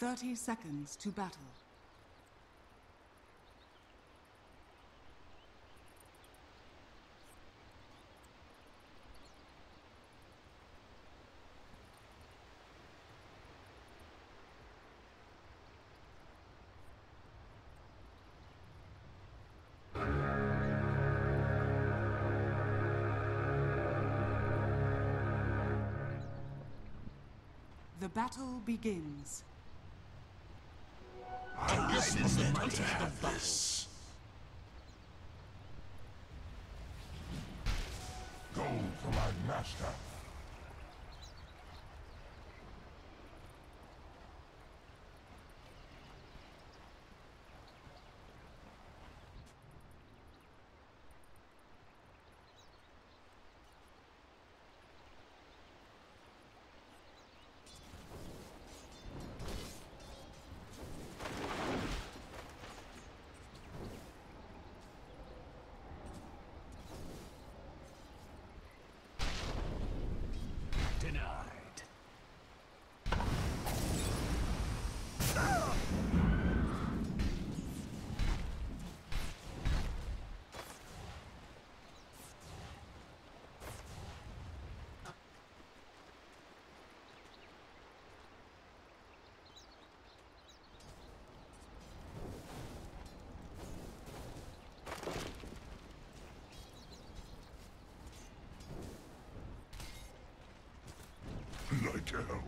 30 seconds to battle. The battle begins. I guess it's meant to have this. Go for my master. Like hell.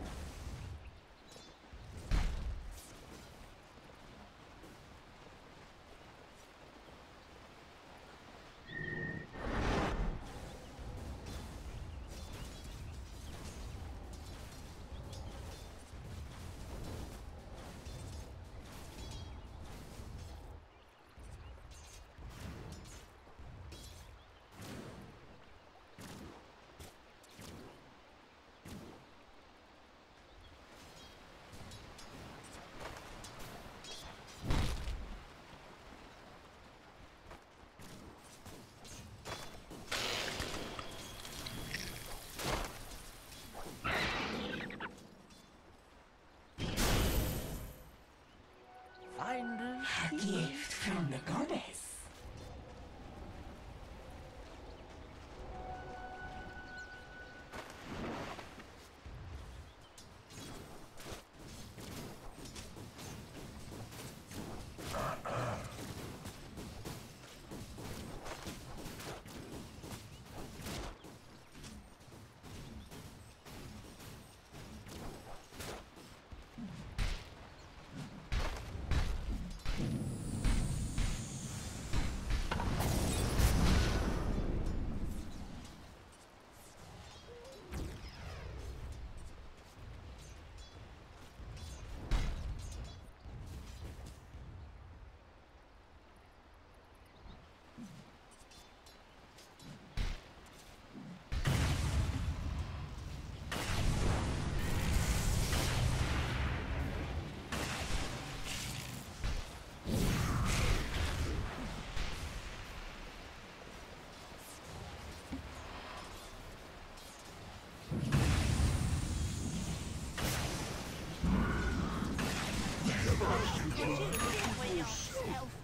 A gift from the goddess.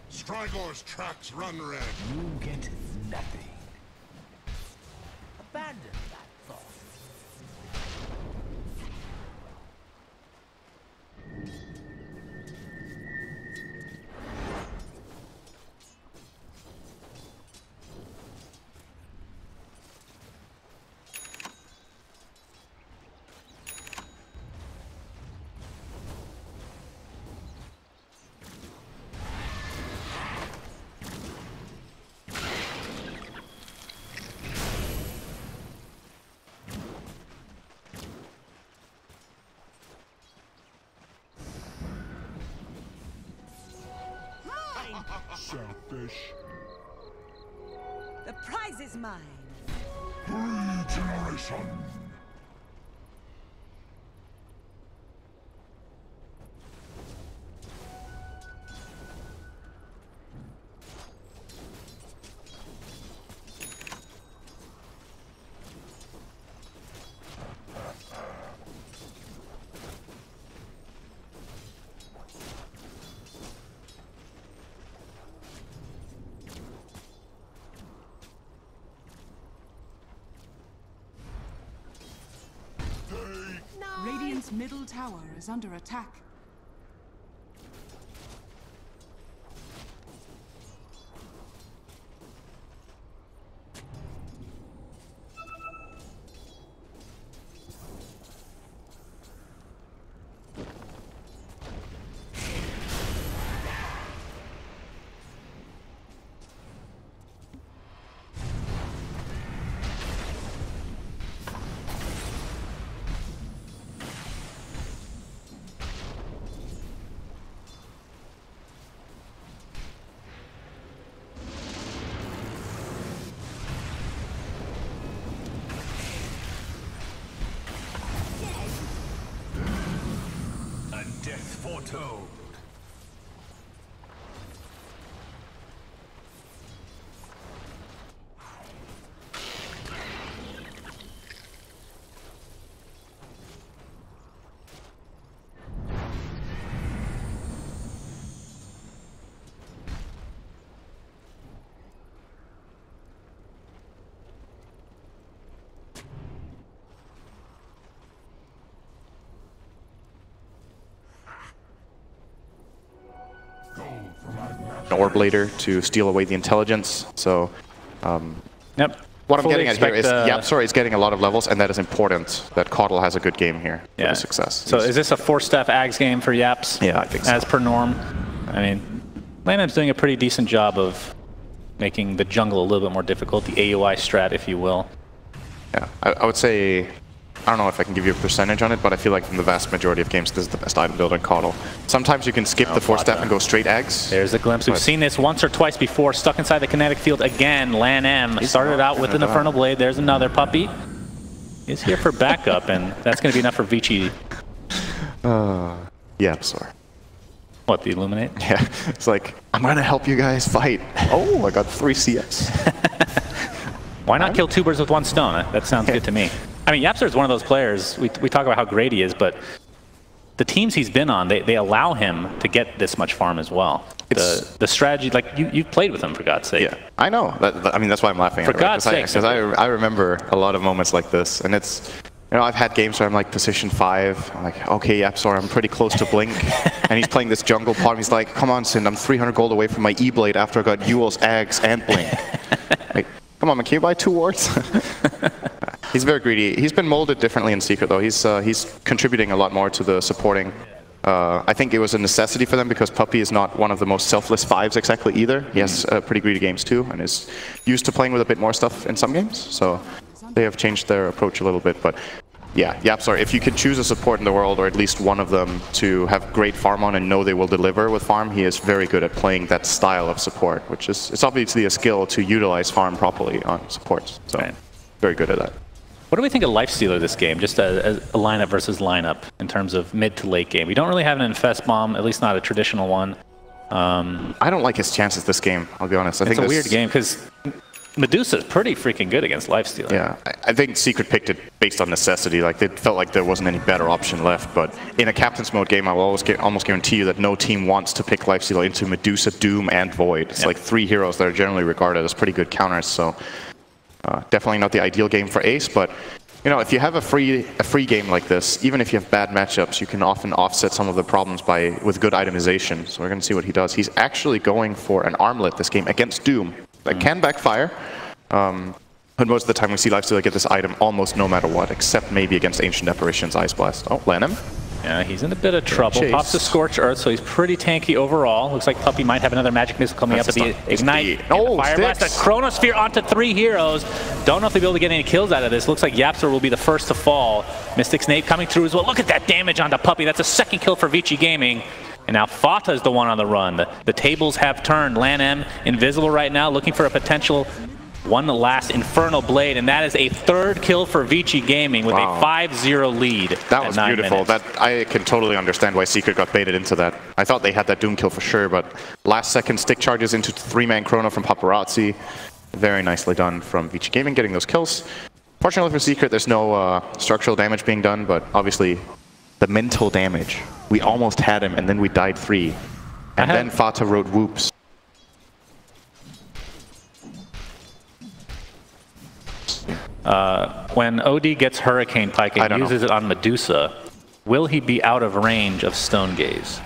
Strygor's tracks run red. You get nothing. Abandon that thought. Selfish. The prize is mine. Regeneration. middle tower is under attack. Death foretold. Orb later to steal away the intelligence. So, yep. What I'm getting at here is YapzOr is getting a lot of levels, and that is important that Caudle has a good game here for the success. So is this a 4-staff Ags game for Yaps? Yeah, I think so. As per norm. I mean, LANM's doing a pretty decent job of making the jungle a little bit more difficult, the AOI strat, if you will. Yeah, I would say, I don't know if I can give you a percentage on it, but I feel like in the vast majority of games, this is the best item builder in Caudle. Sometimes you can skip the 4-staff and go straight Ags. There's a glimpse. We've seen this once or twice before. Stuck inside the kinetic field again. LANM started out with an Infernal Blade. There's another puppy. He's here for backup, and that's going to be enough for Vici. YapzOr. What, the Illuminate? Yeah, it's like, I'm going to help you guys fight. Oh, I got 3 CS. Why not kill 2 birds with 1 stone? That sounds good to me. I mean, YapzOr is one of those players, we talk about how great he is, but the teams he's been on, they allow him to get this much farm as well. The strategy, like, you've played with him, for God's sake. Yeah, I know. I mean, that's why I'm laughing at it. For God's sake. Because I remember a lot of moments like this, and it's, you know, I've had games where I'm like position 5, I'm like, okay, YapzOr, I'm pretty close to Blink, and he's playing this jungle part, and he's like, come on, Sind, I'm 300 gold away from my E-Blade after I got Yule's Ags and Blink. Like, come on, man, can you buy 2 wards? He's very greedy. He's been molded differently in Secret, though. He's contributing a lot more to the supporting. I think it was a necessity for them because Puppy is not one of the most selfless 5s exactly either. He has pretty greedy games too, and is used to playing with a bit more stuff in some games. So they have changed their approach a little bit. But yeah, YapzOr, if you could choose a support in the world, or at least one of them, to have great farm on and know they will deliver with farm, he is very good at playing that style of support, which is, it's obviously a skill to utilize farm properly on supports. So very good at that. What do we think of Lifestealer this game, just as a lineup versus lineup in terms of mid to late game? We don't really have an Infest Bomb, at least not a traditional one. I don't like his chances this game, I'll be honest. I think it's a weird game because Medusa's pretty freaking good against Lifestealer. Yeah, I think Secret picked it based on necessity. Like, they felt like there wasn't any better option left. But in a Captain's Mode game, I will almost guarantee you that no team wants to pick Lifestealer into Medusa, Doom, and Void. It's like 3 heroes that are generally regarded as pretty good counters. So definitely not the ideal game for Ace, but you know, if you have a free game like this, even if you have bad matchups, you can often offset some of the problems with good itemization. So we're going to see what he does. He's actually going for an armlet this game against Doom. That can backfire, but most of the time we see Lifestealer get this item almost no matter what, except maybe against Ancient Apparitions, Ice Blast. Oh, LANM. Yeah, he's in a bit of trouble. Chase. Pops the Scorched Earth, so he's pretty tanky overall. Looks like Puppy might have another Magic Missile coming up at the Ignite. Oh, Fire Blast, a Chronosphere onto 3 heroes. Don't know if they'll be able to get any kills out of this. Looks like YapzOr will be the first to fall. Mystic Snake coming through as well. Look at that damage onto Puppy. That's a 2nd kill for Vici Gaming. And now Fata is the one on the run. The tables have turned. LANM invisible right now, looking for a potential one last Infernal Blade, and that is a 3rd kill for Vici Gaming with a 5-0 lead. That was beautiful. I can totally understand why Secret got baited into that. I thought they had that Doom kill for sure, but last second stick charges into 3-man Chrono from Paparazzi. Very nicely done from Vici Gaming, getting those kills. Fortunately for Secret, there's no structural damage being done, but obviously the mental damage. We almost had him, and then we died 3. And then Fata wrote whoops. When OD gets Hurricane Pike and uses it on Medusa, will he be out of range of Stone Gaze?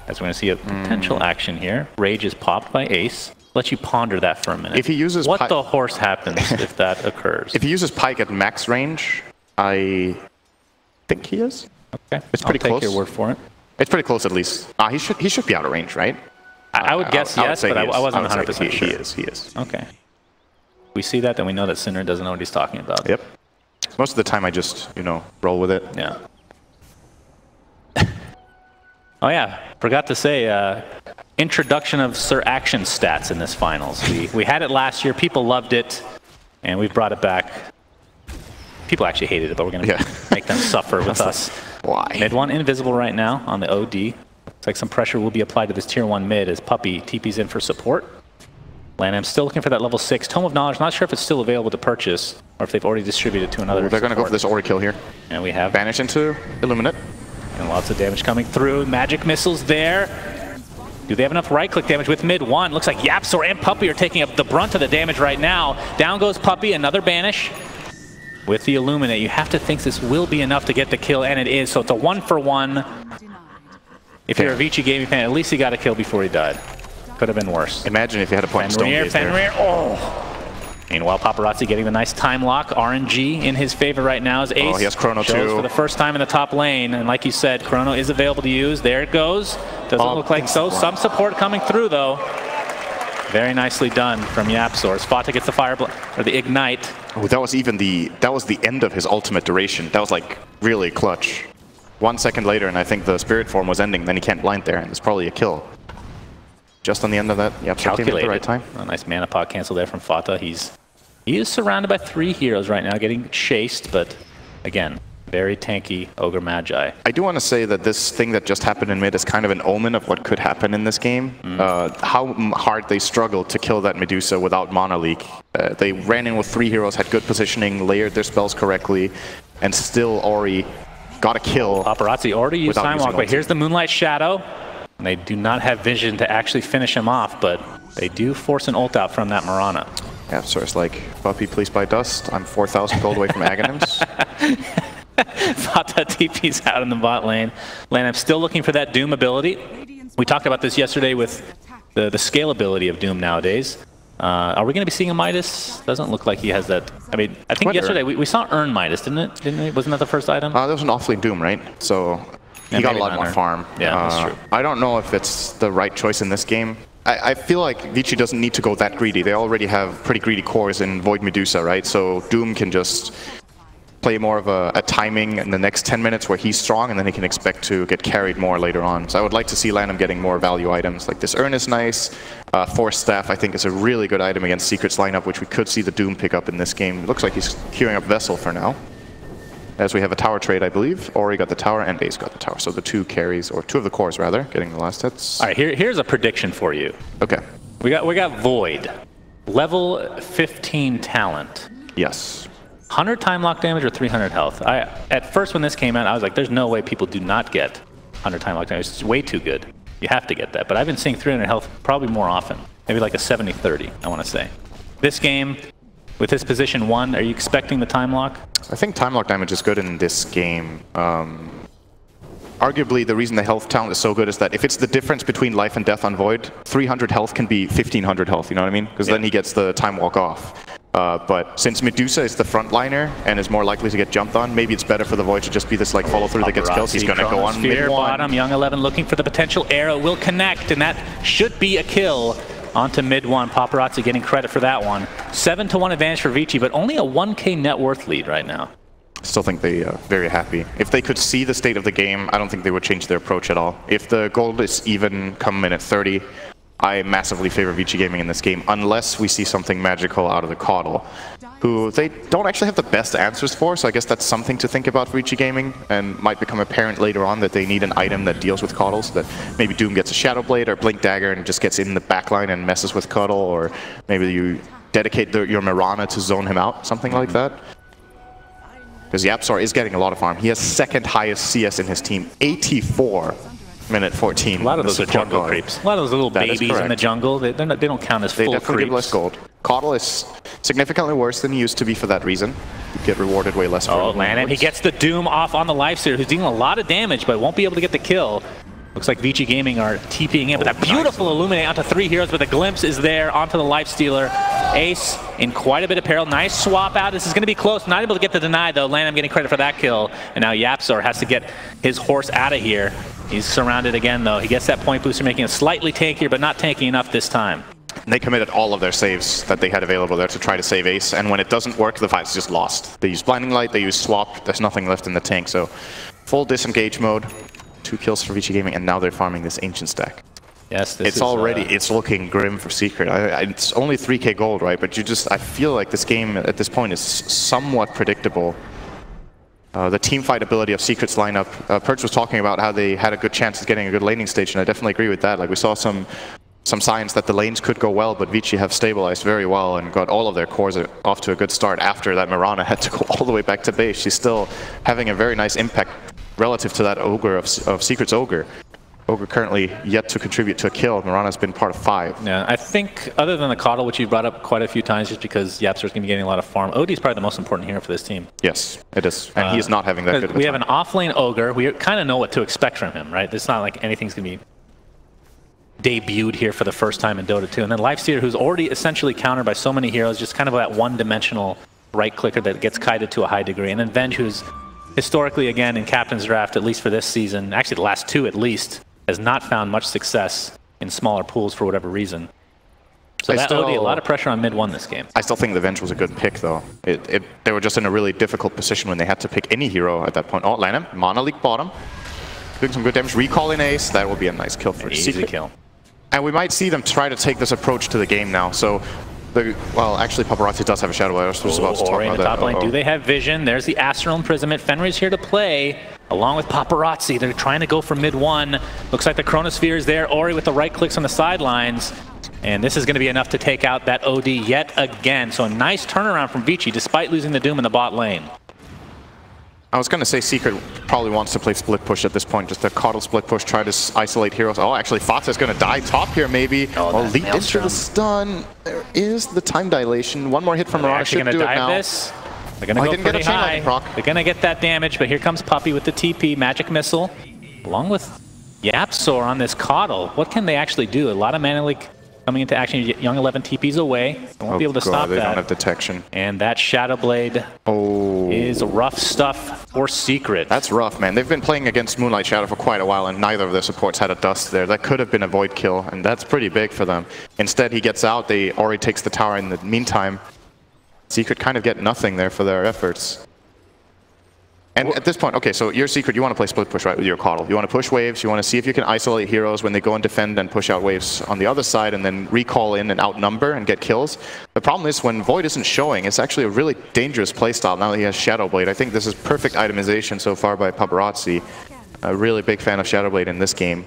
As we're going to see a potential action here. Rage is popped by Ace. Let you ponder that for a minute. If he uses what the horse happens if that occurs? If he uses Pike at max range, I think he is. Okay, it's pretty close. I'll take your word for it. It's pretty close at least. He should be out of range, right? I would guess yes, but I wasn't 100% sure. He is. Okay. We see that, then we know that Sinner doesn't know what he's talking about. Yep. Most of the time I just, you know, roll with it. Yeah. Oh yeah, forgot to say, introduction of Sir Action stats in this finals. We had it last year, people loved it, and we've brought it back. People actually hated it, but we're going to make them suffer with us. Why? Mid 1 invisible right now on the OD. Looks like some pressure will be applied to this tier 1 mid as Puppey TP's in for support. Lanham still looking for that level 6. Tome of Knowledge, not sure if it's still available to purchase, or if they've already distributed to another They're going to go for this Ori kill here. And we have Banish into Illuminate. And lots of damage coming through. Magic missiles there. Do they have enough right-click damage with mid 1? Looks like Yapsor and Puppey are taking up the brunt of the damage right now. Down goes Puppey, another banish. With the Illuminate, you have to think this will be enough to get the kill, and it is. So it's a 1-for-1. If you're a Vici gaming fan, at least he got a kill before he died. Could have been worse. Imagine if you had a point in Stone Gaze there. Oh! Meanwhile, Paparazzi getting the nice time lock. RNG in his favor right now as Ace. Oh, he has Chrono too. For the first time in the top lane. And like you said, Chrono is available to use. There it goes. Doesn't look like so. Some support coming through, though. Very nicely done from Yapsor. Spata gets the fire or the ignite. Oh, that was the end of his ultimate duration. That was like really clutch. 1 second later, and I think the spirit form was ending. Then he can't blind there, and it's probably a kill. Just on the end of that, Yapsor came at the right time. A nice mana pot cancel there from Fata. He is surrounded by 3 heroes right now, getting chased, but again, very tanky Ogre Magi. I do want to say that this thing that just happened in mid is kind of an omen of what could happen in this game. How hard they struggled to kill that Medusa without Mana Leak. They ran in with 3 heroes, had good positioning, layered their spells correctly, and still Ori got a kill. Paparazzi already used Time Walk, but here's the Moonlight Shadow. And they do not have vision to actually finish him off, but they do force an ult out from that Mirana. Yeah, so it's like, Puppey, please buy dust. I'm 4,000 gold away from Aghanims. Fata TP's out in the bot lane. Lanham still looking for that Doom ability. We talked about this yesterday with the scalability of Doom nowadays. Are we going to be seeing a Midas? Doesn't look like he has that. I mean, I think yesterday we saw Earn Midas, didn't it? Wasn't that the first item? There was an offlane Doom, right? So he got a lot more farm. Yeah, that's true. I don't know if it's the right choice in this game. I feel like Vici doesn't need to go that greedy. They already have pretty greedy cores in Void Medusa, right? So Doom can just play more of a timing in the next 10 minutes where he's strong, and then he can expect to get carried more later on. So I would like to see Lanham getting more value items. Like this Urn is nice. Force Staff, I think, is a really good item against Secret's lineup, which we could see the Doom pick up in this game. It looks like he's queuing up Vessel for now. As we have a tower trade, I believe. Ori got the tower and Ace got the tower. So the 2 carries, or 2 of the cores rather, getting the last hits. All right, here's a prediction for you. Okay. We got Void, level 15 talent. Yes. 100 time lock damage or 300 health. At first when this came out, I was like, there's no way people do not get 100 time lock damage. It's way too good. You have to get that. But I've been seeing 300 health probably more often. Maybe like a 70-30, I want to say. This game, with his position 1, are you expecting the time lock? I think time lock damage is good in this game. Arguably, the reason the health talent is so good is that if it's the difference between life and death on Void, 300 health can be 1500 health, you know what I mean? Because then he gets the time walk off. But since Medusa is the frontliner and is more likely to get jumped on, maybe it's better for the Void to just be this like follow through that gets kills. He's going to go on mid bottom. Young 11 looking for the potential arrow will connect, and that should be a kill. Onto mid 1. Paparazzi getting credit for that one. 7-1 advantage for Vici, but only a 1k net worth lead right now. Still think they are very happy. If they could see the state of the game, I don't think they would change their approach at all. If the gold is even come minute 30, I massively favor Vici Gaming in this game, unless we see something magical out of the Caudal, who they don't actually have the best answers for, so I guess that's something to think about for Vici Gaming, and might become apparent later on that they need an item that deals with Caudal, so that maybe Doom gets a Shadow Blade or Blink Dagger and just gets in the backline and messes with Caudal, or maybe you dedicate your Mirana to zone him out, something like that. Because Yapsor is getting a lot of farm. He has 2nd highest CS in his team, 84. Minute 14. A lot of those are jungle creeps. A lot of those little babies in the jungle, they don't count as full creeps. They definitely give less gold. Caudle is significantly worse than he used to be for that reason. You get rewarded way less for Oh, Lanham, he gets the Doom off on the Lifestealer, who's dealing a lot of damage, but won't be able to get the kill. Looks like Vici Gaming are TPing in with that beautiful Illuminate onto 3 heroes, but the glimpse is there onto the Lifestealer. Ace in quite a bit of peril. Nice swap out. This is going to be close. Not able to get the deny, though. Lanham getting credit for that kill. And now Yapzor has to get his horse out of here. He's surrounded again, though. He gets that point booster, making it slightly tankier, but not tanky enough this time. And they committed all of their saves that they had available there to try to save Ace, and when it doesn't work, the fight's just lost. They use Blinding Light, they use Swap, there's nothing left in the tank, so full disengage mode. 2 kills for Vici Gaming, and now they're farming this Ancient stack. Yes, it's already, it's looking grim for Secret. It's only 3k gold, right? But I feel like this game at this point is somewhat predictable. The team fight ability of Secret's lineup, Perch was talking about how they had a good chance of getting a good laning stage, and I definitely agree with that. Like, we saw some signs that the lanes could go well, but Vici have stabilized very well and got all of their cores off to a good start after that Mirana had to go all the way back to base. She's still having a very nice impact relative to that Ogre of Secret's Ogre. Ogre currently yet to contribute to a kill. Mirana's been part of 5. Yeah, I think other than the Caudle, which you brought up quite a few times just because Yapzor's going to be getting a lot of farm, OD's probably the most important hero for this team. Yes, it is. And he is not having that good of a We time. have an off-lane Ogre. We kind of know what to expect from him, right? It's not like anything's going to be debuted here for the first time in Dota 2. And then Lifestealer, who's already essentially countered by so many heroes, just kind of that one-dimensional right-clicker that gets kited to a high degree. And then Venge, who's historically, again, in Captain's Draft, at least for this season, actually the last 2 at least, has not found much success in smaller pools for whatever reason. So that OD, a lot of pressure on mid-1 this game. I still think the Venge was a good pick, though. They were just in a really difficult position when they had to pick any hero at that point. Oh, Lanham, Mana Leak bottom. Doing some good damage. Recall in Ace, that will be a nice kill for Easy kill. And we might see them try to take this approach to the game now. So, well, actually, Paparazzi does have a Shadow Blade. I was just about to talk Ori in about the that. top lane. Do they have vision? There's the Astral Imprisonment. Fenrir's here to play, along with Paparazzi. They're trying to go for mid-1. Looks like the Chronosphere is there. Ori with the right clicks on the sidelines. And this is going to be enough to take out that OD yet again. So a nice turnaround from Vici, despite losing the Doom in the bot lane. I was going to say Secret probably wants to play split push at this point, just a Caudle split push, try to isolate heroes. Oh, actually, Fatsa's going to die top here, maybe. Oh, leap into the stun. There is the time dilation. One more hit from Mirana should do it now. This? They're going to go pretty high. They're going to get that damage, but here comes Puppey with the TP, Magic Missile, along with Yapzor on this Caudle. What can they actually do? A lot of Mana Leak coming into action. Young 11 TPs away. They won't be able to stop that. They don't have detection. And that Shadow Blade is rough stuff for Secret. That's rough, man. They've been playing against Moonlight Shadow for quite a while, and neither of their supports had a dust there. That could have been a void kill, and that's pretty big for them. Instead, he gets out. They already takes the tower in the meantime. Secret kind of get nothing there for their efforts. And at this point, okay, so your Secret, you want to play split push, right, with your Caudle. You want to push waves, you want to see if you can isolate heroes when they go and defend and push out waves on the other side and then recall in and outnumber and get kills. The problem is when Void isn't showing, it's actually a really dangerous playstyle now that he has Shadow Blade. I think this is perfect itemization so far by Paparazzi. A really big fan of Shadow Blade in this game.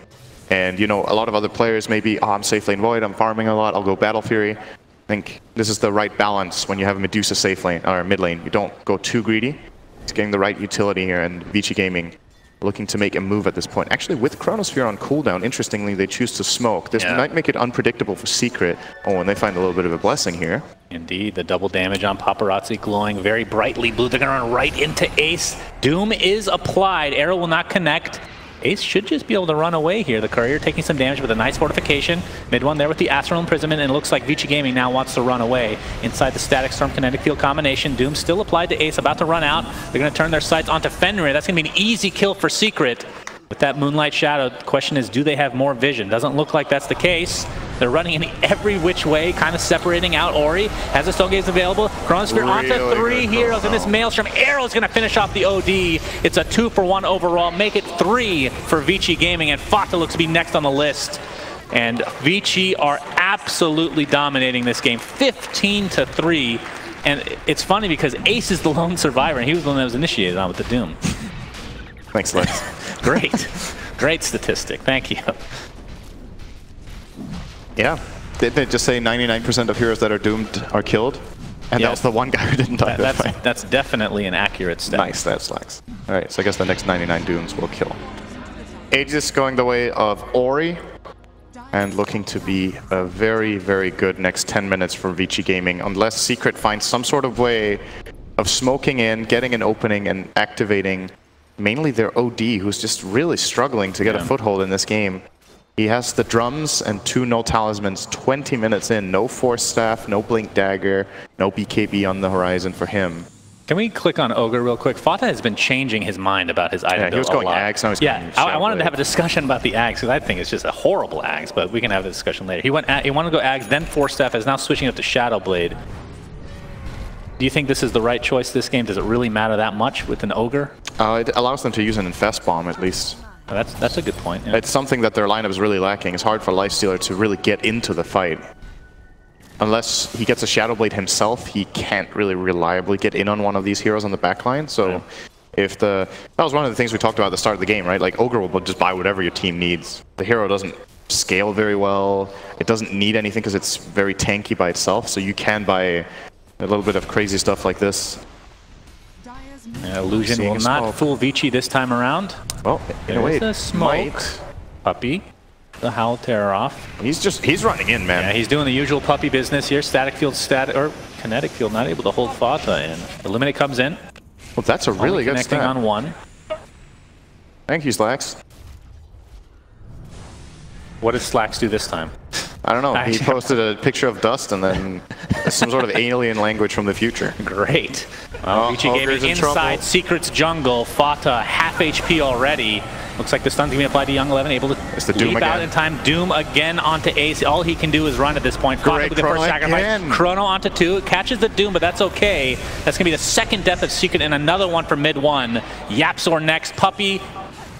And, you know, a lot of other players may be, oh, I'm safe lane Void, I'm farming a lot, I'll go Battle Fury. I think this is the right balance when you have a Medusa safe lane, or mid lane. You don't go too greedy. It's getting the right utility here, and Vici Gaming looking to make a move at this point. Actually, with Chronosphere on cooldown, interestingly, they choose to smoke. This might make it unpredictable for Secret. Oh, and they find a little bit of a blessing here. Indeed, the double damage on Paparazzi glowing very brightly blue. They're going to run right into Ace. Doom is applied. Arrow will not connect. Ace should just be able to run away here. The Courier taking some damage with a nice fortification. Mid-1 there with the Astral Imprisonment, and it looks like Vici Gaming now wants to run away. Inside the Static Storm Kinetic Field combination. Doom still applied to Ace, about to run out. They're going to turn their sights onto Fenrir. That's going to be an easy kill for Secret. With that Moonlight Shadow, the question is, do they have more vision? Doesn't look like that's the case. They're running in every which way, kind of separating out. Ori has a Stone Gaze available. Chronosphere onto 3 heroes in this Maelstrom. Arrow's going to finish off the OD. It's a 2-for-1 overall. Make it 3 for Vici Gaming, and Fata looks to be next on the list. And Vici are absolutely dominating this game, 15-3. And it's funny because Ace is the lone survivor, and he was the one that was initiated on with the Doom. Thanks, Lex. Great. Great statistic. Thank you. Yeah. Didn't they just say 99% of heroes that are doomed are killed? And that was the one guy who didn't die that fight. That's definitely an accurate stat. Nice, that's Lex. Alright, so I guess the next 99 dooms will kill. Aegis going the way of Ori. and looking to be a very, very good next 10 minutes for Vici Gaming, unless Secret finds some sort of way of smoking in, getting an opening, and activating mainly their OD, who's just really struggling to get a foothold in this game. He has the drums and 2 null talismans 20 minutes in. No Force Staff, no Blink Dagger, no BKB on the horizon for him. Can we click on Ogre real quick? Fata has been changing his mind about his item build he was going Ags, now he's going I wanted to have a discussion about the Ags, because I think it's just a horrible Ags, but we can have the discussion later. He wanted to go Ags, then Force Staff, is now switching up to Shadow Blade. Do you think this is the right choice this game? Does it really matter that much with an Ogre? It allows them to use an Infest Bomb, at least. Oh, that's a good point. Yeah. It's something that their lineup is really lacking. It's hard for Lifestealer to really get into the fight. Unless he gets a Shadow Blade himself, he can't really reliably get in on one of these heroes on the backline. So if that was one of the things we talked about at the start of the game, right? Like, Ogre will just buy whatever your team needs. The hero doesn't scale very well. It doesn't need anything because it's very tanky by itself. So you can buy a little bit of crazy stuff like this. Illusion will not fool Vici this time around. Well, there's the smoke. Puppy. The Howl Terror off. He's running in, man. Yeah, he's doing the usual puppy business here. Static field, or kinetic field, not able to hold Fata in. Eliminate comes in. Well, that's a really good connecting stat. on 1. Thank you, Slacks. What did Slacks do this time? I don't know. He posted a picture of dust and then some sort of alien language from the future. Great. Vici Gaming inside Secret's jungle. Fata half HP already. Looks like the stun's going to be applied to Young 11, able to leap out in time. Doom again onto Ace. All he can do is run at this point. Fata with the first sacrifice. Chrono onto 2. Catches the Doom, but that's okay. That's going to be the second death of Secret and another one for mid 1. Yapzor next. Puppy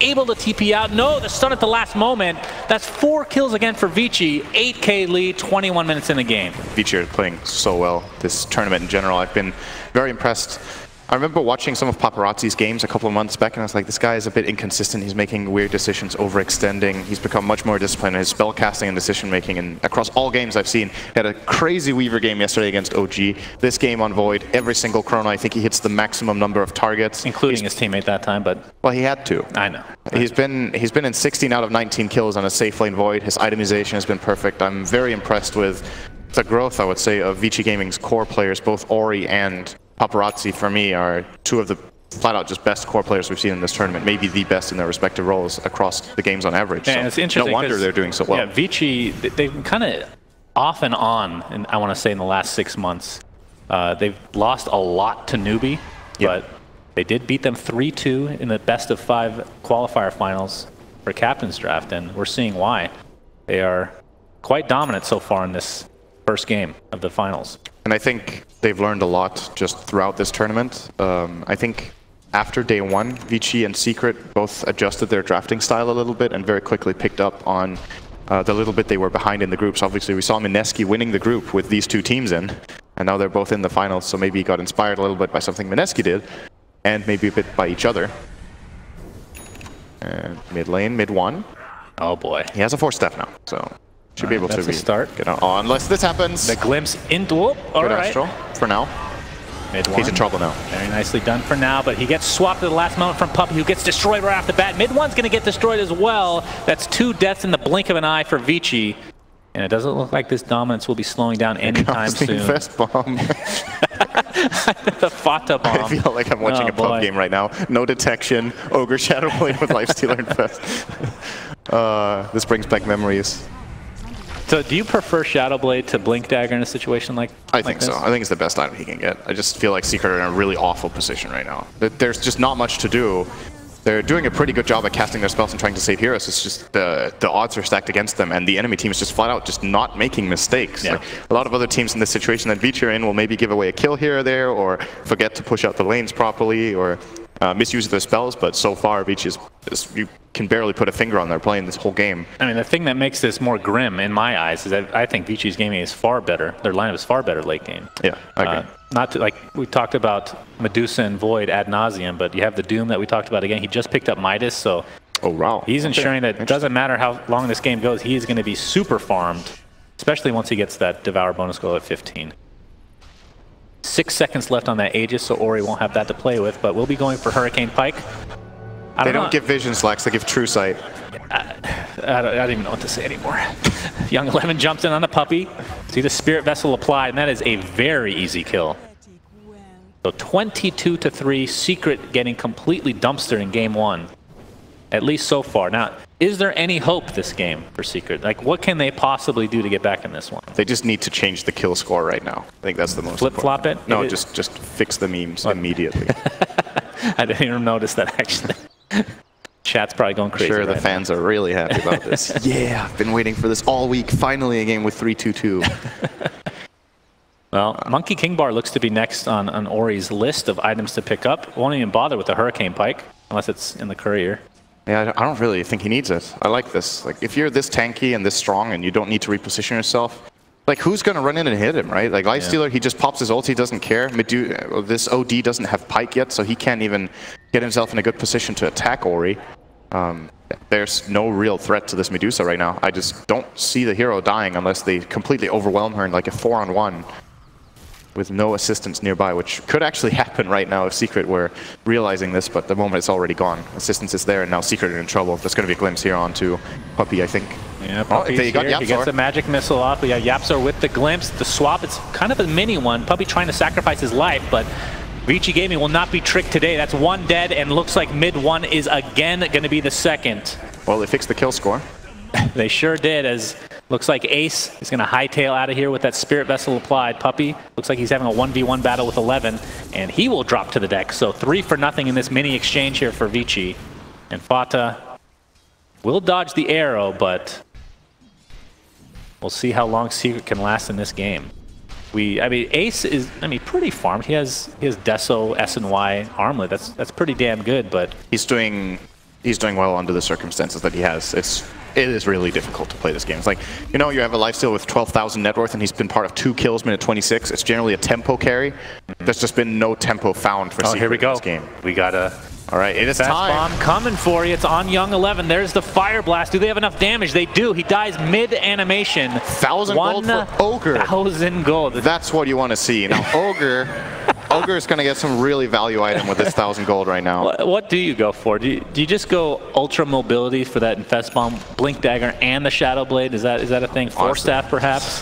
able to TP out. No, the stun at the last moment. That's 4 kills again for Vici. 8k lead, 21 minutes in the game. Vici are playing so well this tournament in general. I've been very impressed. I remember watching some of Paparazzi's games a couple of months back, and I was like, this guy is a bit inconsistent. He's making weird decisions, overextending. He's become much more disciplined in his spellcasting and decision-making, and across all games I've seen. He had a crazy Weaver game yesterday against OG. This game on Void, every single Chrono, I think he hits the maximum number of targets. Including his teammate that time, but... Well, he had to. I know. He's been in 16 out of 19 kills on a safe lane Void. His itemization has been perfect. I'm very impressed with the growth, I would say, of Vici Gaming's core players. Both Ori and Paparazzi, for me, are 2 of the flat-out just best core players we've seen in this tournament. Maybe the best in their respective roles across the games on average. And so it's interesting. No wonder they're doing so well. Yeah, Vici, they've kind of off and on, and I want to say in the last 6 months, they've lost a lot to Newbie, but they did beat them 3-2 in the best of 5 qualifier finals for Captain's Draft, and we're seeing why. They are quite dominant so far in this first game of the finals. And I think they've learned a lot just throughout this tournament. I think after day 1, Vici and Secret both adjusted their drafting style a little bit and very quickly picked up on the little bit they were behind in the groups. Obviously, we saw Mineski winning the group with these 2 teams in, and now they're both in the finals, so maybe he got inspired a little bit by something Mineski did, and maybe a bit by each other. And mid lane, mid 1. Oh boy. He has a Force Staff now, so should be able to start. Get on. Oh, unless this happens. The glimpse into... All right. Astral for now. Mid 1. He's in trouble now. Very nicely done for now, but he gets swapped at the last moment from Puppy, who gets destroyed right off the bat. Mid 1's going to get destroyed as well. That's 2 deaths in the blink of an eye for Vici. And it doesn't look like this dominance will be slowing down anytime soon. Infest Bomb. The Fata Bomb. I feel like I'm watching a pub game right now. No detection. Ogre Shadow Blade with Lifestealer Infest. This brings back memories. So do you prefer Shadow Blade to Blink Dagger in a situation like this? I think so. I think it's the best item he can get. I just feel like Secret are in a really awful position right now. There's just not much to do. They're doing a pretty good job at casting their spells and trying to save heroes. It's just the odds are stacked against them, and the enemy team is just flat out just not making mistakes. Yeah. Like, a lot of other teams in this situation that Vici are in will maybe give away a kill here or there, or forget to push out the lanes properly, or misuse their spells, but so far Vici you can barely put a finger on their playing this whole game. I mean, the thing that makes this more grim in my eyes is that I think Vici's gaming is far better. Their lineup is far better late game. Yeah, I agree. Not to, like we talked about Medusa and Void ad nauseum, but you have the Doom that we talked about again. He just picked up Midas, so he's ensuring that it doesn't matter how long this game goes, he is going to be super farmed, especially once he gets that Devour bonus goal at 15. 6 seconds left on that Aegis, so Ori won't have that to play with, but we'll be going for Hurricane Pike. They don't give Vision Slacks, they give True Sight. I don't even know what to say anymore. Young 11 jumps in on the puppy. See the Spirit Vessel applied, and that is a very easy kill. So 22-3, Secret getting completely dumpstered in game 1. At least so far. Now, is there any hope this game for Secret? Like, what can they possibly do to get back in this one? They just need to change the kill score right now. I think that's the most Flip-flop it? No, just fix the memes immediately. I didn't even notice that, actually. Chat's probably going crazy. Sure, the fans are really happy about this. Yeah, I've been waiting for this all week. Finally, a game with 3-2-2. Well, Monkey King Bar looks to be next on Ori's list of items to pick up. Won't even bother with the Hurricane Pike, unless it's in the courier. Yeah, I don't really think he needs it. I like this. Like, if you're this tanky and this strong and you don't need to reposition yourself, like, who's going to run in and hit him, right? Like, Lifestealer, he just pops his ult, he doesn't care. This OD doesn't have Pike yet, so he can't even get himself in a good position to attack Ori. There's no real threat to this Medusa right now. I just don't see the hero dying unless they completely overwhelm her in like a 4-on-1 with no assistance nearby, which could actually happen right now if Secret were realizing this, but the moment it's already gone. Assistance is there, and now Secret are in trouble. There's going to be a glimpse here onto Puppy, I think. Yeah, Puppy's here. He gets the magic missile off. We got Yapzor with the glimpse. The swap, it's kind of a mini one. Puppy trying to sacrifice his life, but Vici Gaming will not be tricked today. That's one dead, and looks like mid one is again going to be the second. Well, they fixed the kill score. They sure did, as looks like Ace is going to hightail out of here with that Spirit Vessel applied. Puppy looks like he's having a 1v1 battle with 11, and he will drop to the deck. So 3-0 in this mini exchange here for Vici. And Fata will dodge the arrow, but we'll see how long Secret can last in this game. I mean, Ace is, pretty farmed. He has Deso, S and Y armlet. That's pretty damn good, but he's doing well under the circumstances that he has. It is really difficult to play this game. It's like, you know, you have a lifesteal with 12,000 net worth, and he's been part of 2 kills minute 26. It's generally a tempo carry. There's just been no tempo found for Secret here we go. in this game. We got a all right, it is fast time. Bomb coming for you. It's on Young 11. There's the Fire Blast. Do they have enough damage? They do. He dies mid-animation. 1,000 gold for Ogre. 1,000 gold. That's what you want to see. Now, Ogre is going to get some really value item with this 1,000 gold right now. What do you go for? Do you just go Ultra Mobility for that Infest Bomb, Blink Dagger, and the Shadow Blade? Is that a thing? Force Staff, perhaps?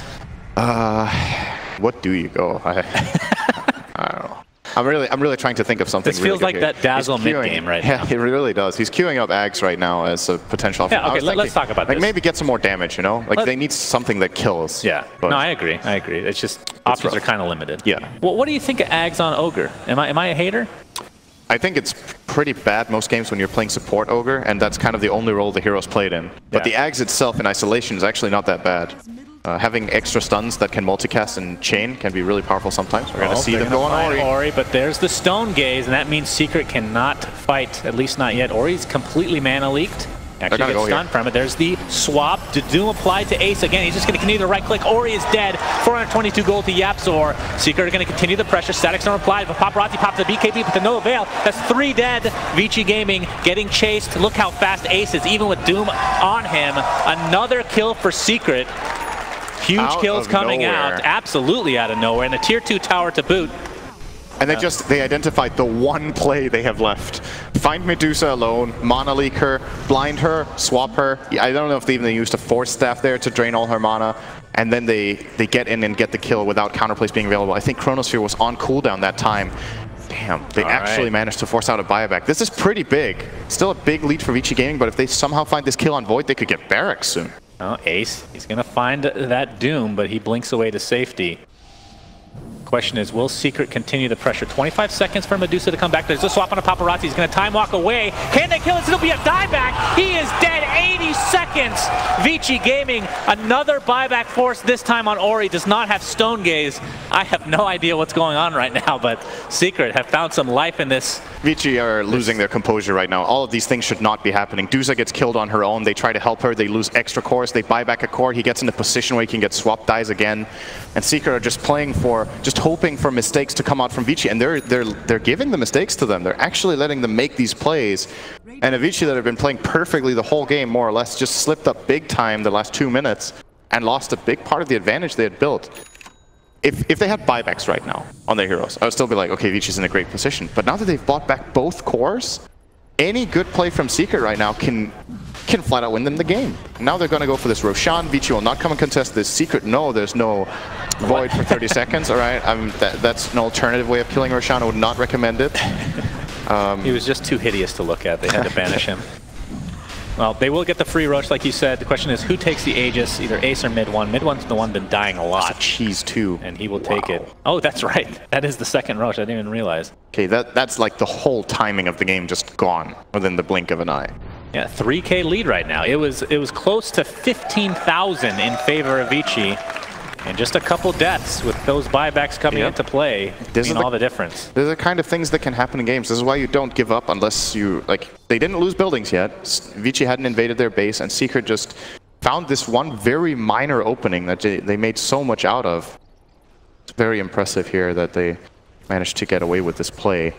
What do you go? I don't know. I'm really trying to think of something. This feels really like that Dazzle mid-game right now. Yeah, it really does. He's queuing up Ags right now as a potential option. Yeah, okay, let's talk about this. Like, maybe get some more damage, you know? Like, they need something that kills. Yeah, no, I agree. It's just, options are kind of limited. Yeah. Well, what do you think of Ags on Ogre? Am I a hater? I think it's pretty bad most games when you're playing support Ogre, and that's kind of the only role the hero's played in. But the Ags itself in isolation is actually not that bad. Having extra stuns that can multicast and chain can be really powerful sometimes. We're going to see them go on Ori. But there's the Stone Gaze, and that means Secret cannot fight, at least not yet. Ori's completely mana leaked. Actually gets stunned from it. There's the swap. Doom applied to Ace again. He's just going to continue to right-click. Ori is dead. 422 gold to Yapzor. Secret are going to continue the pressure. Static Storm applied, but Paparazzi pops the BKB, but to no avail. That's 3 dead. Vici Gaming getting chased. Look how fast Ace is, even with Doom on him. Another kill for Secret. Huge kills coming out, absolutely out of nowhere, and a tier 2 tower to boot. And they identified the one play they have left. Find Medusa alone, mana leak her, blind her, swap her. I don't know if they even used a Force Staff there to drain all her mana. And then they get in and get the kill without counterplays being available. I think Chronosphere was on cooldown that time. Damn, they actually managed to force out a buyback. This is pretty big. Still a big lead for Vici Gaming, but if they somehow find this kill on Void, they could get barracks soon. Oh, Ace, he's going to find that Doom, but he blinks away to safety. Question is, will Secret continue the pressure? 25 seconds for Medusa to come back. There's a swap on a Paparazzi. He's going to time walk away. Can they kill it? It'll be a dieback. He is dead. 80 seconds. Vici Gaming, another buyback force, this time on Ori. Does not have Stone Gaze. I have no idea what's going on right now, but Secret have found some life in this. Vici are losing their composure right now. All of these things should not be happening. Dusa gets killed on her own. They try to help her. They lose extra cores. They buy back a core. He gets in a position where he can get swap dies again. And Secret are just hoping for mistakes to come out from Vici, and they're giving the mistakes to them. They're actually letting them make these plays. And a Vici that have been playing perfectly the whole game, more or less, just slipped up big time the last 2 minutes and lost a big part of the advantage they had built. If they had buybacks right now on their heroes, I would still be like, okay, Vici's in a great position. But now that they've bought back both cores, any good play from Secret right now can can flat out win them the game. Now they're going to go for this Roshan. Vici will not come and contest this secret. No, there's no void for 30 seconds. All right, that's an alternative way of killing Roshan. I would not recommend it. He was just too hideous to look at. They had to banish him. Well, they will get the free rush, like you said. The question is, who takes the Aegis, either Ace or Mid-1? Mid-1's the one been dying a lot. Cheese too. And he will take it. Oh, that's right. That is the second rush. I didn't even realize. Okay, that's like the whole timing of the game just gone within the blink of an eye. Yeah, 3K lead right now. It was close to 15,000 in favor of Vici. And just a couple deaths with those buybacks coming into play mean all the difference. These are the kind of things that can happen in games. This is why you don't give up unless you, like, they didn't lose buildings yet. Vici hadn't invaded their base, and Secret just found this one very minor opening that they made so much out of. It's very impressive here that they managed to get away with this play.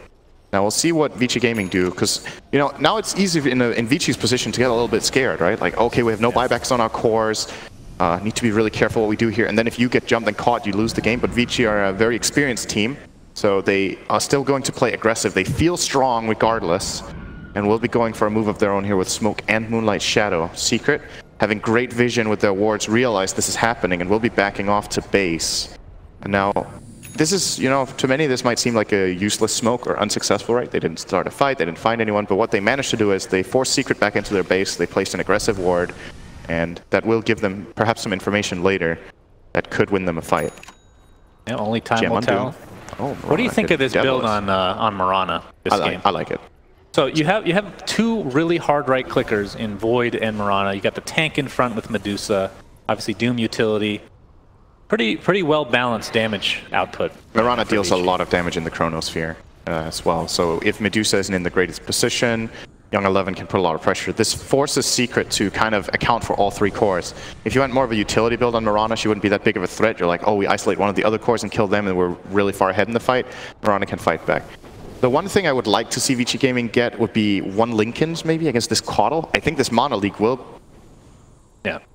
Now we'll see what Vici Gaming do, because, you know, now it's easy in Vici's position to get a little bit scared, right? Like, okay, we have no buybacks on our cores. Need to be really careful what we do here. And then if you get jumped and caught, you lose the game. But Vici are a very experienced team, so they are still going to play aggressive. They feel strong regardless, and will be going for a move of their own here with Smoke and Moonlight Shadow. Secret, having great vision with their wards, realize this is happening and will be backing off to base. And now, this is, you know, to many this might seem like a useless smoke or unsuccessful, right? They didn't start a fight, they didn't find anyone, but what they managed to do is they forced Secret back into their base, they placed an aggressive ward, and that will give them perhaps some information later that could win them a fight. Yeah, only time will tell. Oh, what do you think of this build on Mirana this game? I like it. So you have two really hard right clickers in Void and Mirana. You got the tank in front with Medusa, obviously Doom utility. Pretty well balanced damage output. Mirana deals a lot of damage in the Chronosphere as well. So if Medusa isn't in the greatest position, Young 11 can put a lot of pressure. This forces Secret to kind of account for all three cores. If you went more of a utility build on Mirana, she wouldn't be that big of a threat. You're like, oh, we isolate one of the other cores and kill them, and we're really far ahead in the fight. Mirana can fight back. The one thing I would like to see Vici Gaming get would be one Linken's maybe against this Caudal. I think this Mana League will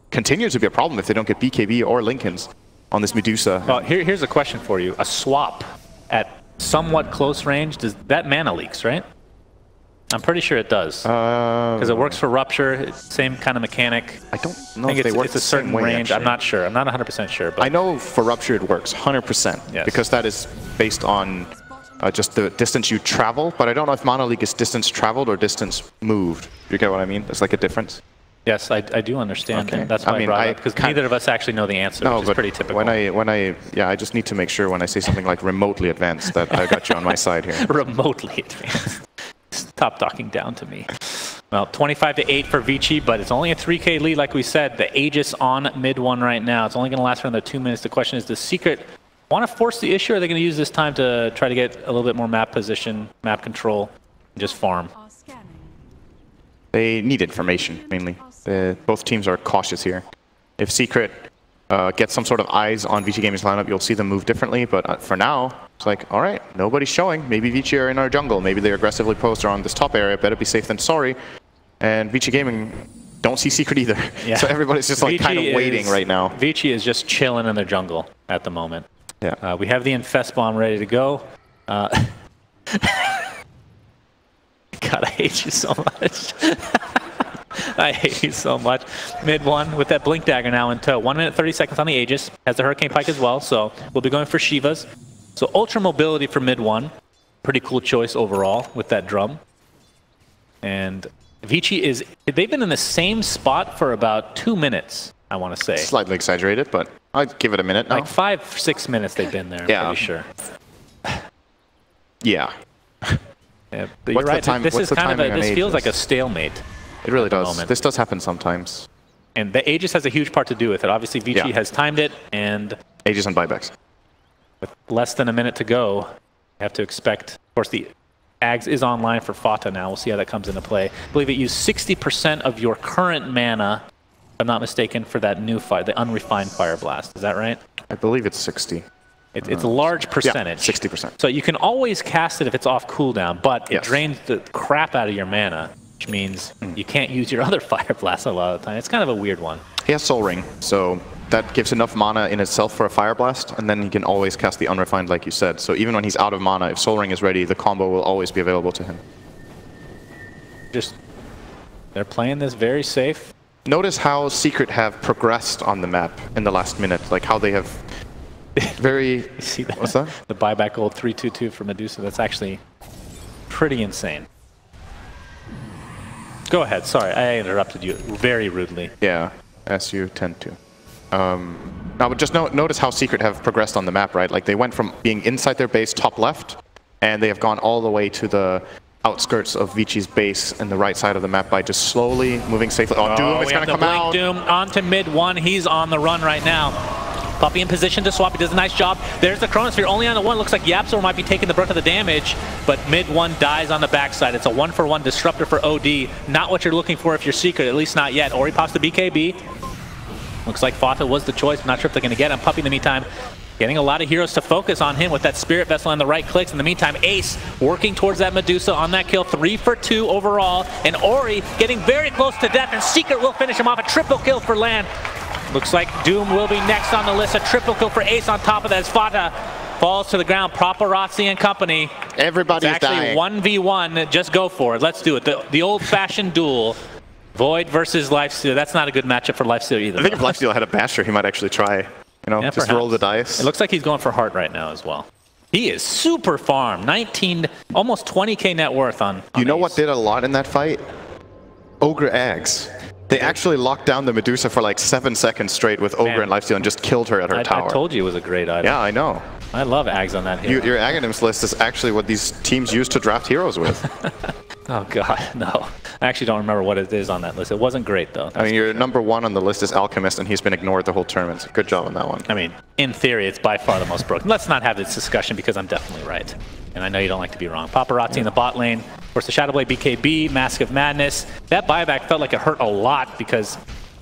continue to be a problem if they don't get BKB or Linken's on this Medusa. Well, here's a question for you. A swap at somewhat close range, does that Mana leaks, right? I'm pretty sure it does. Because it works for Rupture, same kind of mechanic. I don't know if they work it's a certain range. I'm not sure. I'm not 100% sure. But I know for Rupture it works 100%. Yes. Because that is based on just the distance you travel. But I don't know if Mana League is distance traveled or distance moved. Do you get what I mean? There's like a difference. Yes, I do understand. Okay. That's why I brought it up, because neither of us actually know the answer, which is pretty typical. I just need to make sure when I say something like remotely advanced that I got you on my side here. Remotely advanced. Stop talking down to me. Well, 25-8 for Vici, but it's only a 3K lead, like we said. The Aegis on mid-1 right now. It's only going to last for another 2 minutes. The question is, does Secret want to force the issue, or are they going to use this time to try to get a little bit more map position, map control, and just farm? They need information, mainly. Both teams are cautious here. If Secret gets some sort of eyes on Vici Gaming's lineup, you'll see them move differently, but for now, it's like, all right, nobody's showing. Maybe Vici are in our jungle. Maybe they're aggressively posed around this top area. Better be safe than sorry. And Vici Gaming don't see Secret either. Yeah. So everybody's just like kind of waiting right now. Vici is just chilling in their jungle at the moment. Yeah. We have the Infest Bomb ready to go. God, I hate you so much. I hate you so much. Mid-1 with that Blink Dagger now in tow. 1 minute 30 seconds on the Aegis. Has the Hurricane Pike as well, so we'll be going for Shivas. So Ultra Mobility for mid-1. Pretty cool choice overall with that drum. And Vici is... They've been in the same spot for about 2 minutes, I want to say. Slightly exaggerated, but I'd give it a minute now. Like 5-6 minutes they've been there, I'm pretty sure. Yeah. Yeah, but you're right. This feels like a stalemate. It really does. This does happen sometimes. And the Aegis has a huge part to do with it. Obviously, Vici has timed it, and... Aegis and buybacks. With less than a minute to go, you have to expect... Of course, the Ags is online for Fata now. We'll see how that comes into play. I believe it used 60% of your current mana, if I'm not mistaken, for that new fire, the unrefined Fire Blast. Is that right? I believe it's 60. It's a large percentage. Yeah, 60%. So you can always cast it if it's off cooldown, but it drains the crap out of your mana, which means you can't use your other Fire Blast a lot of the time. It's kind of a weird one. He has Soul Ring, so that gives enough mana in itself for a Fire Blast, and then he can always cast the Unrefined like you said. So even when he's out of mana, if Soul Ring is ready, the combo will always be available to him. They're playing this very safe. Notice how Secret have progressed on the map in the last minute, like how they have very... You see that? What's that? The buyback gold 3-2-2 for Medusa. That's actually pretty insane. Go ahead. Sorry, I interrupted you very rudely. Yeah, as you tend to. Now, but just notice how Secret have progressed on the map, right? Like they went from being inside their base, top left, and they have gone all the way to the outskirts of Vici's base in the right side of the map by just slowly moving safely. Oh, Doom is going to come out. Doom onto mid one. He's on the run right now. Puppey in position to swap. He does a nice job. There's the Chronosphere only on the one. Looks like Yapzor might be taking the brunt of the damage, but mid one dies on the backside. It's a 1-for-1 disruptor for OD. Not what you're looking for if you're Secret, at least not yet. Ori pops the BKB. Looks like Fata was the choice. I'm not sure if they're going to get him. Puppey in the meantime getting a lot of heroes to focus on him with that Spirit Vessel and the right clicks. In the meantime, Ace working towards that Medusa on that kill. 3 for 2 overall. And Ori getting very close to death, and Secret will finish him off. A triple kill for Lan. Looks like Doom will be next on the list. A triple kill for Ace on top of that as Fata falls to the ground. Paparazzi and company. Everybody's dying. 1v1. Just go for it. Let's do it. The old-fashioned duel. Void versus Lifestealer. That's not a good matchup for Lifestealer either. I think if Lifestealer had a Basher, he might actually try, you know, yeah, just roll the dice. It looks like he's going for Heart right now as well. He is super farm. 19, almost 20k net worth on You know Ace. what did a lot in that fight? Ogre Ags. They actually locked down the Medusa for like 7 seconds straight with Ogre and Lifesteal and just killed her at her tower. I told you it was a great item. Yeah, I know. I love Ags on that hero. Your Aghanims list is actually what these teams use to draft heroes with. Oh god, no. I actually don't remember what it is on that list. It wasn't great though. I mean, your number 1 on the list is Alchemist, and he's been ignored the whole tournament. Good job on that one. I mean, in theory, it's by far the most broken. Let's not have this discussion because I'm definitely right. And I know you don't like to be wrong. Paparazzi in the bot lane. Of course, the Shadowblade BKB, Mask of Madness. That buyback felt like it hurt a lot because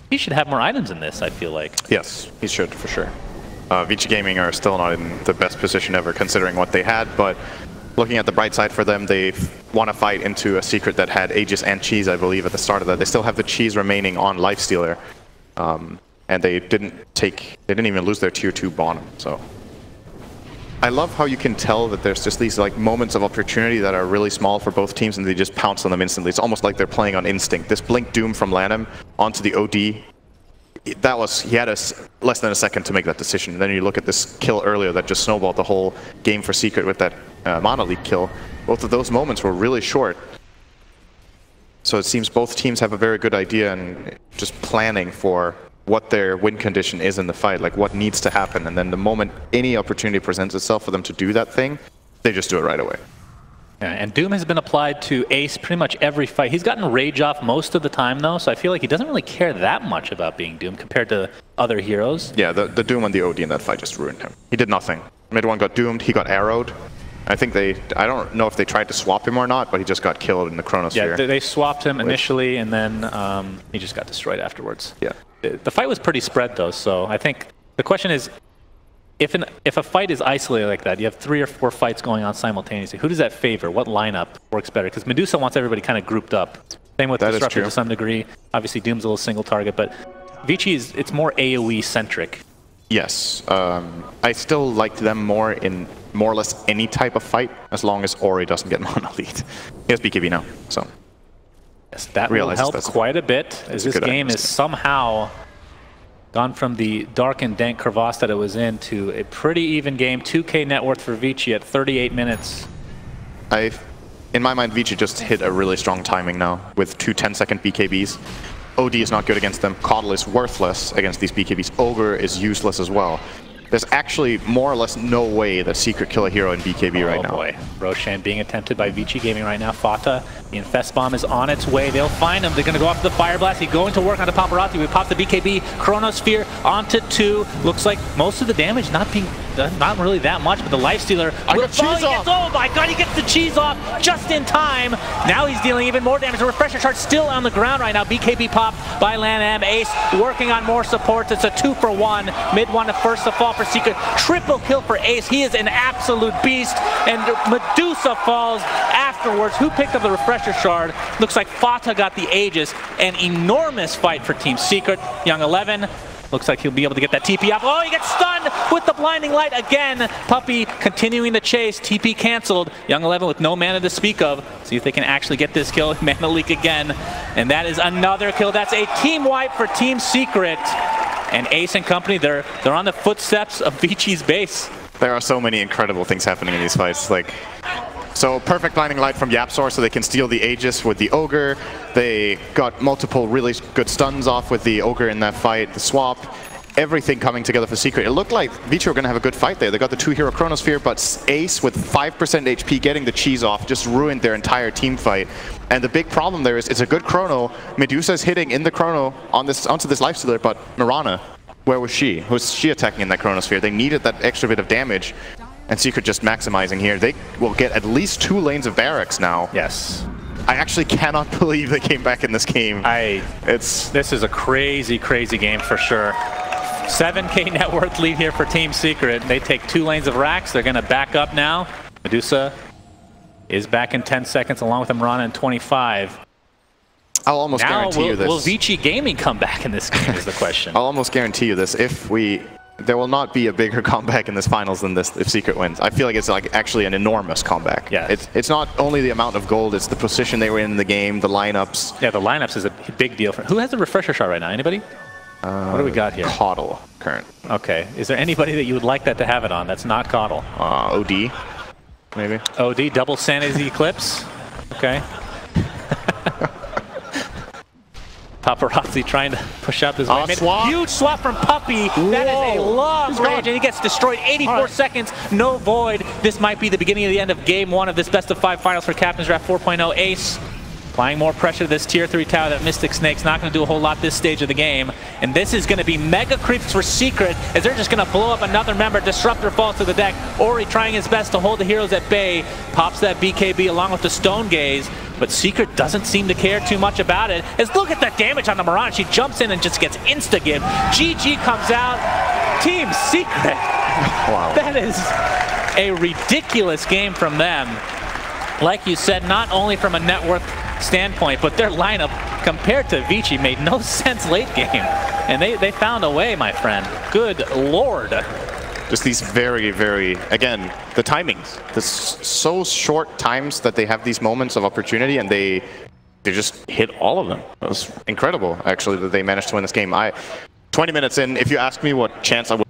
he should have more items in this, I feel like. Yes, he should, for sure. Vici Gaming are still not in the best position ever considering what they had, but looking at the bright side for them, they want to fight into a Secret that had Aegis and Cheese, I believe, at the start of that. They still have the Cheese remaining on Lifestealer, and they didn't even lose their tier 2 bottom, so. I love how you can tell that there's just these like moments of opportunity that are really small for both teams, and they just pounce on them instantly. It's almost like they're playing on instinct. This Blink Doom from Lanham onto the OD, he had less than a second to make that decision. And then you look at this kill earlier that just snowballed the whole game for Secret with that Monolith kill. Both of those moments were really short. So it seems both teams have a very good idea and just planning for what their win condition is in the fight, like what needs to happen. And then the moment any opportunity presents itself for them to do that thing, they just do it right away. Yeah, and Doom has been applied to Ace pretty much every fight. He's gotten Rage off most of the time, though, so I feel like he doesn't really care that much about being Doom compared to other heroes. Yeah, the Doom and the OD in that fight just ruined him. He did nothing. Mid one got doomed, he got arrowed. I think I don't know if they tried to swap him or not, but he just got killed in the Chronosphere. Yeah, they swapped him initially, and then he just got destroyed afterwards. Yeah. The fight was pretty spread, though, so I think the question is, if a fight is isolated like that, you have 3 or 4 fights going on simultaneously, who does that favor? What lineup works better? Because Medusa wants everybody kind of grouped up. Same with Disruptor to some degree. Obviously, Doom's a little single target, but Vici it's more AoE-centric. Yes. I still liked them more in more or less any type of fight, as long as Ori doesn't get Monolith. He has BKB now, so. Yes, that will help quite a bit, as this game is somehow gone from the dark and dank crevasse that it was in to a pretty even game. 2k net worth for Vici at 38 minutes. In my mind, Vici just hit a really strong timing now with 2 10-second BKBs. OD is not good against them. Coddle is worthless against these BKBs. Ogre is useless as well. There's actually more or less no way that Secret kill a hero in BKB right now. Oh boy. Roshan being attempted by Vici Gaming right now. Fata, the Infest Bomb is on its way. They'll find him. They're going to go after the Fire Blast. He's going to work on the Paparazzi. We pop the BKB. Chronosphere onto 2. Looks like most of the damage not really that much, but the Lifestealer will fall. Oh my god, he gets the cheese off just in time. Now he's dealing even more damage. The Refresher Charge still on the ground right now. BKB pop by Lanham. Ace working on more supports. It's a 2-for-1. Mid one to first to fall for Secret. Triple kill for Ace. He is an absolute beast. And Medusa falls afterwards. Who picked up the Refresher Shard? Looks like Fata got the Aegis. An enormous fight for Team Secret. Young 11 Looks like he'll be able to get that TP up. Oh, he gets stunned with the blinding light again. Puppey continuing the chase. TP canceled. Young 11 with no mana to speak of. See if they can actually get this kill. Mana leak again. And that is another kill. That's a team wipe for Team Secret. And Ace and company, they're on the footsteps of Vici's base. There are so many incredible things happening in these fights. So perfect blinding light from Yapzor so they can steal the Aegis with the Ogre. They got multiple really good stuns off with the Ogre in that fight, the swap. Everything coming together for Secret. It looked like Vici were going to have a good fight there. They got the 2-hero Chronosphere, but Ace with 5% HP getting the cheese off just ruined their entire team fight. And the big problem there is it's a good Chrono. Medusa's hitting in the Chrono onto this Lifestealer, but Mirana, where was she? Who's she attacking in that Chronosphere? They needed that extra bit of damage. And Secret just maximizing here. They will get at least 2 lanes of barracks now. Yes. I actually cannot believe they came back in this game. This is a crazy, crazy game for sure. 7K net worth lead here for Team Secret. They take 2 lanes of racks. They're going to back up now. Medusa is back in 10 seconds along with Mirana in 25. I'll almost guarantee you this. Will Vici Gaming come back in this game is the question. I'll almost guarantee you this. There will not be a bigger comeback in this finals than this if Secret wins. I feel like it's actually an enormous comeback. Yeah. It's not only the amount of gold, it's the position they were in the game, the lineups. Yeah, the lineups is a big deal. Who has a refresher shot right now? Anybody? What do we got here? Coddle, current. Okay. Is there anybody that you would like that to have it on that's not Coddle? OD, maybe. OD, double Sanity Eclipse. Okay. Paparazzi trying to push up his way. Swap. Huge swap from Puppey. That is a long range, and he gets destroyed. 84 seconds, no void. This might be the beginning of the end of Game 1 of this best of 5 finals for Captain's Draft 4.0. Ace applying more pressure to this tier 3 tower that Mystic Snake's not going to do a whole lot this stage of the game. And this is going to be mega creeps for Secret as they're just going to blow up another member. Disruptor falls to the deck. Ori trying his best to hold the heroes at bay. Pops that BKB along with the Stone Gaze. But Secret doesn't seem to care too much about it. As look at the damage on the Mirana. She jumps in and just gets insta-give. GG comes out. Team Secret. Wow. That is a ridiculous game from them. Like you said, not only from a net worth standpoint, but their lineup compared to Vici made no sense late game. And they found a way, my friend. Good Lord. Just these very, very, again, the timings. There's so short times that they have these moments of opportunity and they just hit all of them. It was incredible, actually, that they managed to win this game. 20 minutes in, if you ask me what chance I would